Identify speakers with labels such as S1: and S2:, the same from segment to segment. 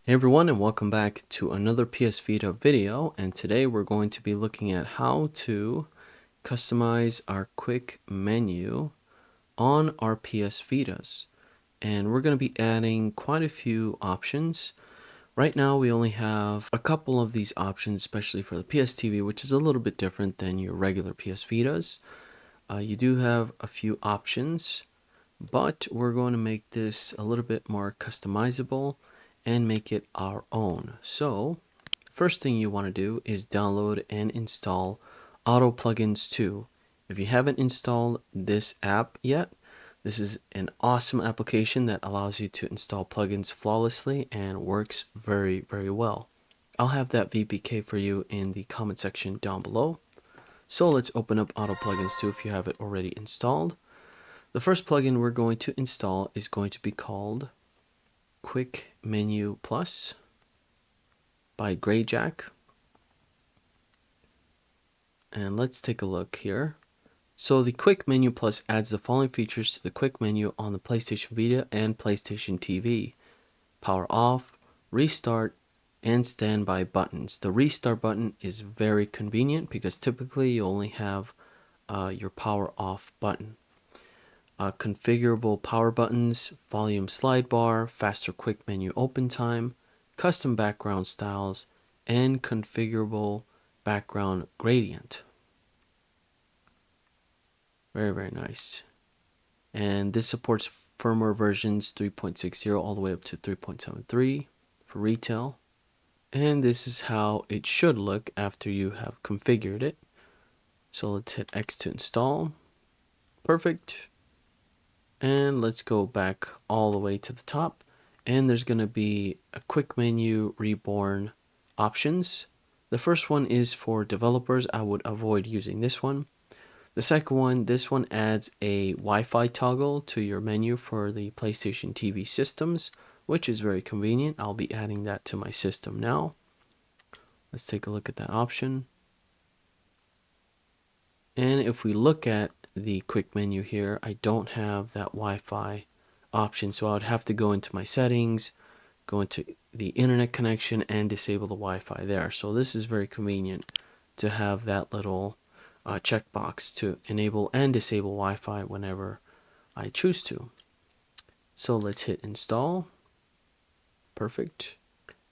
S1: Hey everyone, and welcome back to another PS Vita video, and today we're going to be looking at how to customize our quick menu on our PS Vitas. And we're going to be adding quite a few options. Right now we only have a couple of these options, especially for the PS TV, which is a little bit different than your regular PS Vitas. You do have a few options, but we're going to make this a little bit more customizable and make it our own. So first thing you want to do is download and install Autplugins 2. If you haven't installed this app yet, this is an awesome application that allows you to install plugins flawlessly and works very, very well. I'll have that VPK for you in the comment section down below. So let's open up Autplugins 2 if you have it already installed. The first plugin we're going to install is going to be called Quick Menu Plus by Greyjack. And let's take a look here. So the Quick Menu Plus adds the following features to the quick menu on the PlayStation Vita and PlayStation TV: power off, restart, and standby buttons. The restart button is very convenient because typically you only have your power off button. Configurable power buttons, volume slide bar, faster quick menu open time, custom background styles, and configurable background gradient. Very, very nice. And this supports firmware versions 3.60 all the way up to 3.73 for retail. And this is how it should look after you have configured it. So let's hit X to install. Perfect. And let's go back all the way to the top, and there's going to be a quick menu reborn options. The first one is for developers. I would avoid using this one. The second one, this one adds a Wi-Fi toggle to your menu for the PlayStation TV systems, which is very convenient. I'll be adding that to my system now. Let's take a look at that option. And if we look at the quick menu here, I don't have that Wi-Fi option, so I would have to go into my settings, go into the internet connection, and disable the Wi-Fi there. So this is very convenient to have that little checkbox to enable and disable Wi-Fi whenever I choose to. So let's hit install. Perfect.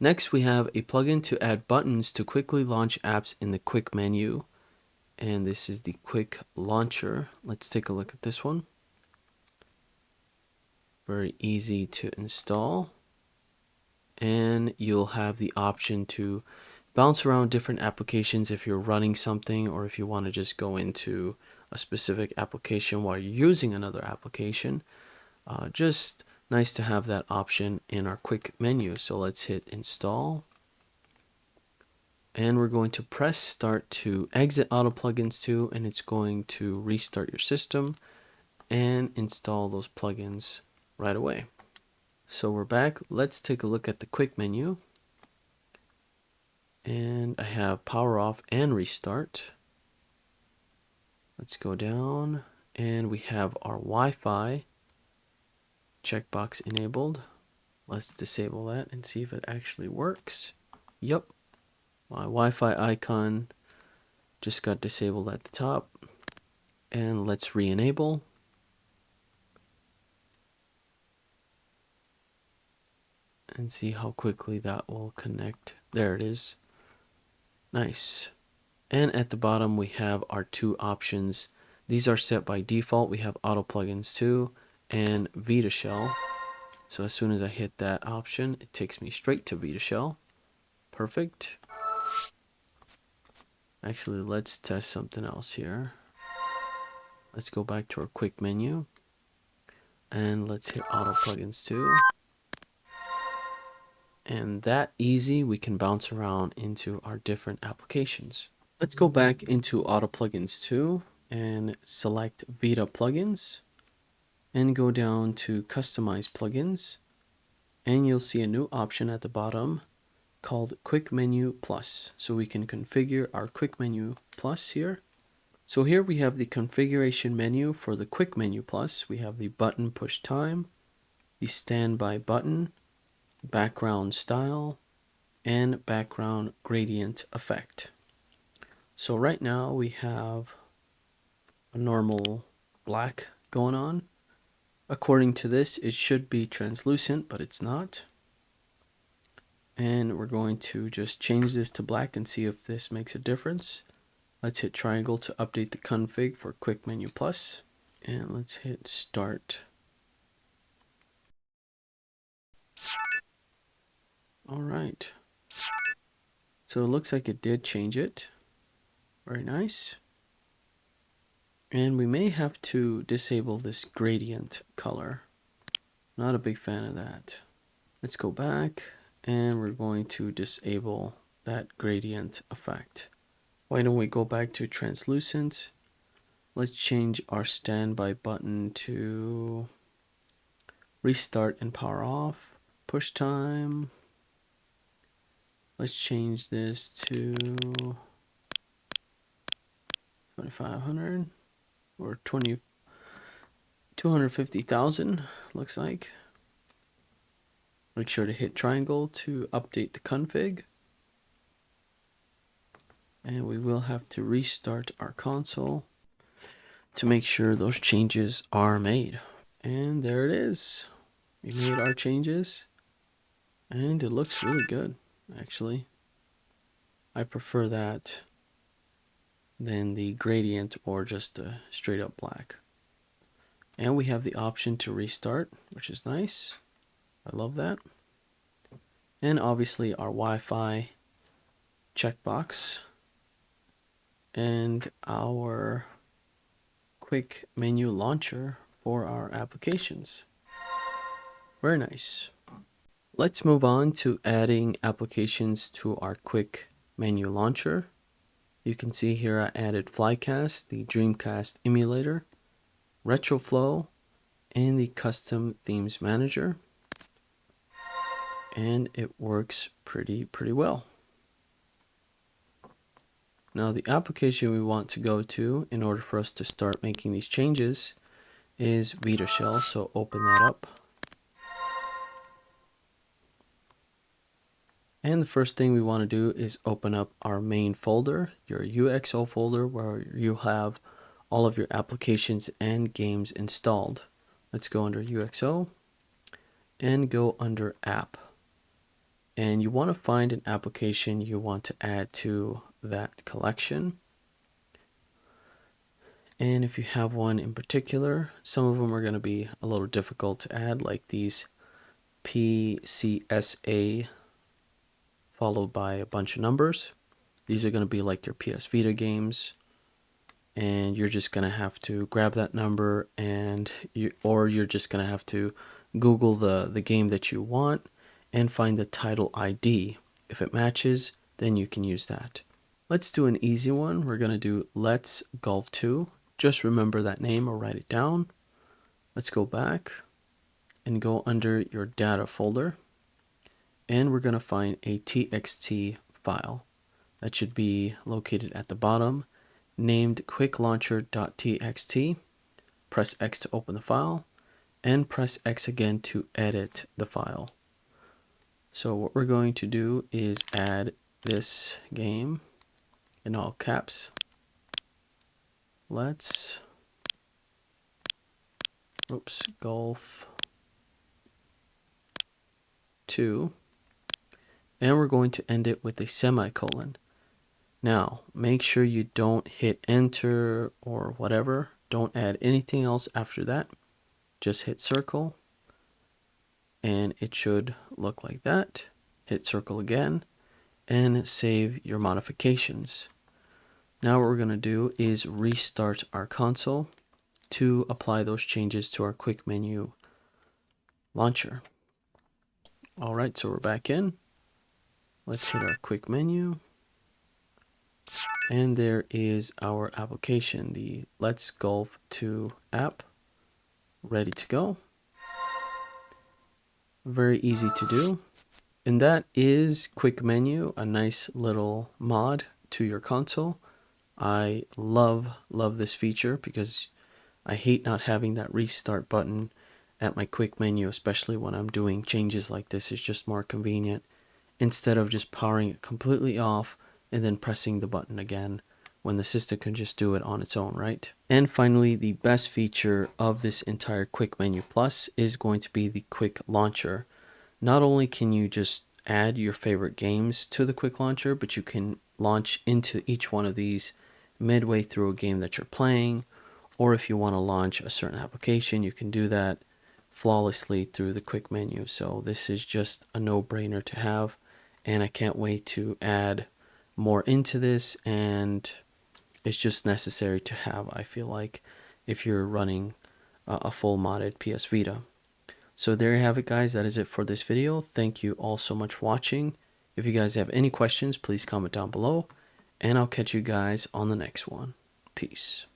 S1: Next we have a plugin to add buttons to quickly launch apps in the quick menu. And this is the quick launcher. Let's take a look at this one. Very easy to install. And you'll have the option to bounce around different applications if you're running something, or if you want to just go into a specific application while you're using another application. Just nice to have that option in our quick menu. So let's hit install. And we're going to press start to exit Autplugins 2, and it's going to restart your system and install those plugins right away. So we're back. Let's take a look at the quick menu. And I have power off and restart. Let's go down, and we have our Wi-Fi checkbox enabled. Let's disable that and see if it actually works. Yep. My Wi-Fi icon just got disabled at the top. And let's re-enable. And see how quickly that will connect. There it is. Nice. And at the bottom we have our two options. These are set by default. We have Autplugins 2 and Vita Shell. So as soon as I hit that option, it takes me straight to Vita Shell. Perfect. Actually, let's test something else here. Let's go back to our quick menu. And let's hit Autplugins 2. And that easy, we can bounce around into our different applications. Let's go back into Autplugins 2 and select Vita plugins. And go down to Customize Plugins. And you'll see a new option at the bottom called Quick Menu Plus. So we can configure our Quick Menu Plus here. So here we have the configuration menu for the Quick Menu Plus. We have the button push time, the standby button, background style, and background gradient effect. So right now we have a normal black going on. According to this, it should be translucent, but it's not. And we're going to just change this to black and see if this makes a difference. Let's hit triangle to update the config for Quick Menu Plus. And let's hit start. All right. So it looks like it did change it. Very nice. And we may have to disable this gradient color. Not a big fan of that. Let's go back and we're going to disable that gradient effect. Why don't we go back to translucent? Let's change our standby button to restart and power off. Push time. Let's change this to 2500 or 250,000 looks like. Make sure to hit triangle to update the config. And we will have to restart our console to make sure those changes are made. And there it is. We made our changes and it looks really good, actually. I prefer that than the gradient or just the straight up black. And we have the option to restart, which is nice. I love that. And obviously our Wi-Fi checkbox and our quick menu launcher for our applications. Very nice. Let's move on to adding applications to our quick menu launcher. You can see here I added Flycast, the Dreamcast emulator, RetroFlow, and the custom themes manager. And it works pretty well. Now the application we want to go to in order for us to start making these changes is Vita Shell, so open that up. And the first thing we want to do is open up our main folder, your UXO folder, where you have all of your applications and games installed. Let's go under UXO and go under app. And you want to find an application you want to add to that collection. And if you have one in particular, some of them are going to be a little difficult to add, like these PCSA followed by a bunch of numbers. These are going to be like your PS Vita games, and you're just going to have to grab that number and you're just going to have to Google the game that you want and find the title ID. If it matches, then you can use that. Let's do an easy one. We're going to do Let's Golf 2. Just remember that name or write it down. Let's go back and go under your data folder. And we're going to find a TXT file that should be located at the bottom, named quicklauncher.txt. Press X to open the file and press X again to edit the file. So what we're going to do is add this game in all caps. Let's Golf 2. And we're going to end it with a semicolon. Now, make sure you don't hit enter or whatever. Don't add anything else after that. Just hit circle. And it should look like that. Hit circle again. And save your modifications. Now what we're going to do is restart our console to apply those changes to our quick menu launcher. Alright, so we're back in. Let's hit our quick menu. And there is our application, the Let's Golf 2 app, ready to go. Very easy to do. And that is Quick Menu, a nice little mod to your console. I love this feature because I hate not having that restart button at my quick menu, especially when I'm doing changes like this. It's just more convenient instead of just powering it completely off and then pressing the button again when the system can just do it on its own, right? And finally, the best feature of this entire quick menu plus is going to be the quick launcher. Not only can you just add your favorite games to the quick launcher, but you can launch into each one of these midway through a game that you're playing, or if you want to launch a certain application, you can do that flawlessly through the quick menu. So this is just a no-brainer to have, and I can't wait to add more into this, and it's just necessary to have, I feel like, if you're running a full modded PS Vita. So there you have it, guys. That is it for this video. Thank you all so much for watching. If you guys have any questions, please comment down below, and I'll catch you guys on the next one. Peace.